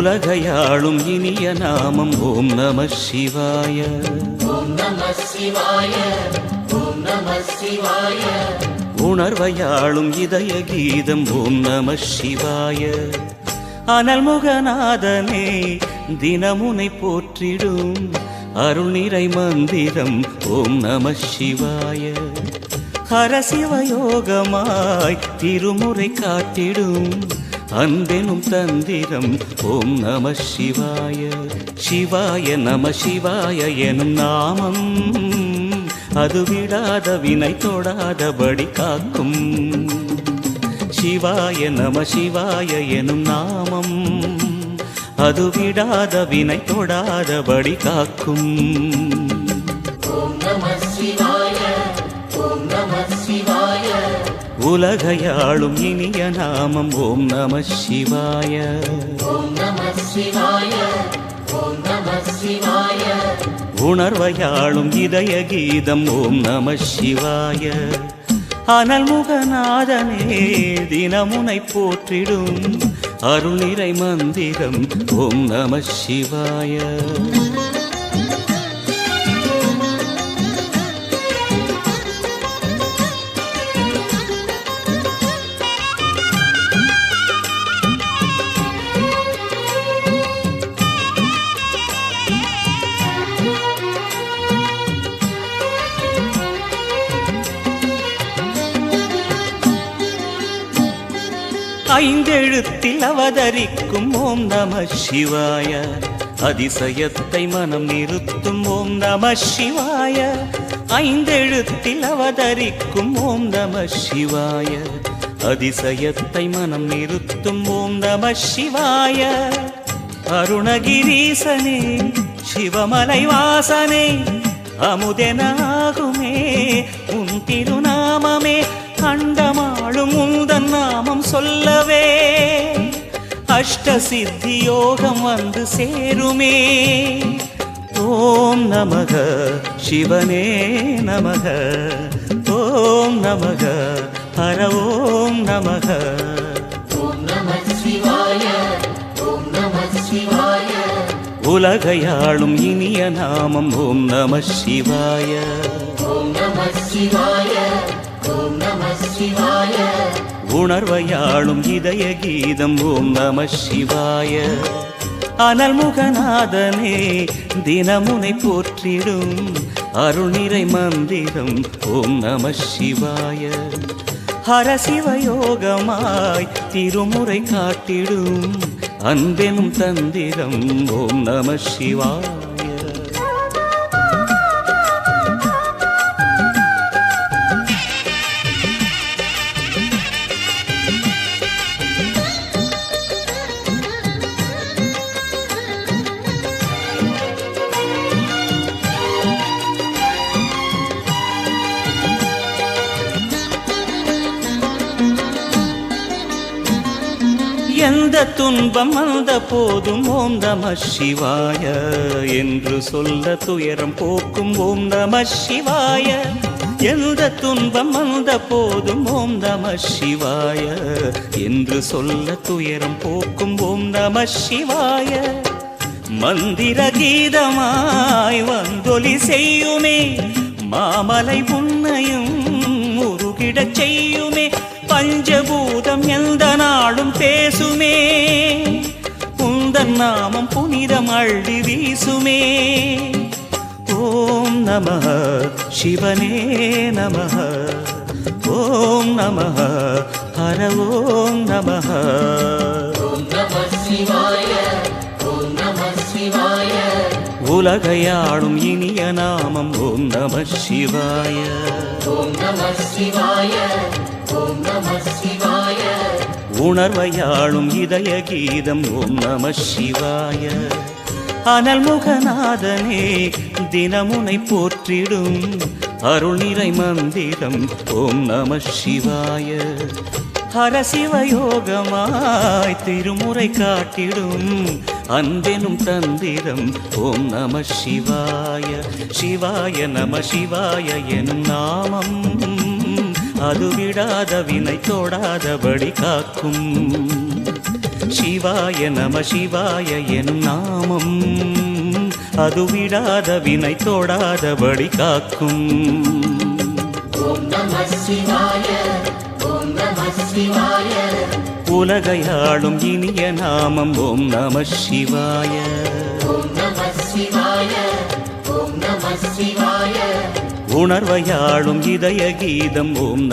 உலகையாளும் இனிய நாமம் ஓம் நம சிவாய. ஓம் நம சிவாய. ஓம் நம சிவாய. உணர்வையாளும் இதய கீதம் ஓம் நம சிவாய. அனல்முகநாதனே தினமுனை போற்றிடும் அருள் நிறை மந்திரம் ஓம் நம சிவாய. ஹரசிவயோகமாய் திருமுறை காட்டிடும் அன்பெனும் தந்திரம் ஓம் நம சிவாய. சிவாய நம சிவாய எனும் நாமம் அது விடாத வினை தொடாதபடி காக்கும். சிவாய நம சிவாய எனும் நாமம் அது விடாத வினை தொடாதபடி காக்கும். ஓம் நம சிவாய. ஓம் நம சிவாய. உலகையாளும் இனிய நாமம் ஓம் நம சிவாய. ஓம் நம சிவாய. ஓம் நம சிவாய. உணர்வையாளும் இதய கீதம் ஓம் நம சிவாய. அனல்முகநாதனே தினமுனை போற்றிடும் அருள் நிறை மந்திரம் ஓம் நம சிவாய. ஐந்தெழுத்தில் அவதரிக்கும் ஓம் நம சிவாய. அதிசயத்தை மனம் நிறுத்தும் ஓம் நம சிவாய. ஐந்தெழுத்தில் அவதரிக்கும் ஓம் நம சிவாய. அதிசயத்தை மனம் நிறுத்தும் ஓம் நம சிவாய. அருணகிரீசனே சிவமலை வாசனே அமுதெனாகுமே உன் திருநாமமே. அண்டமாளும் உந்தன் நாமம் சொல்லவே அஷ்ட சித்தி யோகம் வந்து சேருமே. ஓம் நமக சிவனே நமக. ஓம் நமக ஹர ஓம் நமக. ஓம் நம சிவாய. ஓம் நம சிவாய. உலகையாளும் இனிய நாமம் ஓம் நம சிவாய. ஓம் நம சிவாய. ஓம் நம சிவாய. உணர்வையாளும் இதய கீதம் ஓம் நம சிவாய. அனல்முகநாதனே தினமுனை போற்றிடும் அருள் நிறை மந்திரம் ஓம் நம சிவாய. ஹரசிவயோகமாய் திருமுறை காட்டிடும் அன்பெனும் தந்திரம் ஓம் நம சிவாய. எந்த துன்பம் வந்த போதும் ஓம் நம சிவாய என்று சொல்ல துயரம் போக்கும் ஓம் நம சிவாய. எந்த துன்பம் வந்த போதும் ஓம் நம சிவாய என்று சொல்ல துயரம் போக்கும் ஓம் நம சிவாய. மந்திர கீதமாய் வந்தொலி செய்யுமே மாமலை உன்னையும் உருகிடச் செய்யுமே. பஞ்சபூதம் எந்த நாளும் பேசுமே உந்தன் நாமம் புனிதம் அள்ளி வீசுமே. ஓம் நம சிவனே நம. ஓம் நம ஹர ஓம் நம. ஓம் நம சிவாய. ஓம் நம சிவாய. உலகையாளும் இனிய நாமம் ஓம் நம சிவாய. ஓம் நம சிவாய. ஓம் நம சிவாய. உணர்வையாளும் இதய கீதம் ஓம் நம சிவாய. அனல்முகநாதனே தினமுனை போற்றிடும் அருள் நிறை மந்திரம் ஓம் நம சிவாய. ஹரசிவயோகமாய் திருமுறை காட்டிடும் அன்பெனும் தந்திரம் ஓம் நம சிவாய. சிவாய நம சிவாய எனும் நாமம் அது விடாத வினை தொடாதபடி காக்கும். சிவாய நம சிவாய எனும் நாமம் அது விடாத வினை தொடாதபடி காக்கும். ஓம் நம சிவாய ஓம் நம சிவாய உலகையாளும் இனிய நாமம் ஓம் நம சிவாய. ஓம் நம சிவாய ஓம் நம சிவாய உணர்வையாளும் இதய கீதம் ஓம்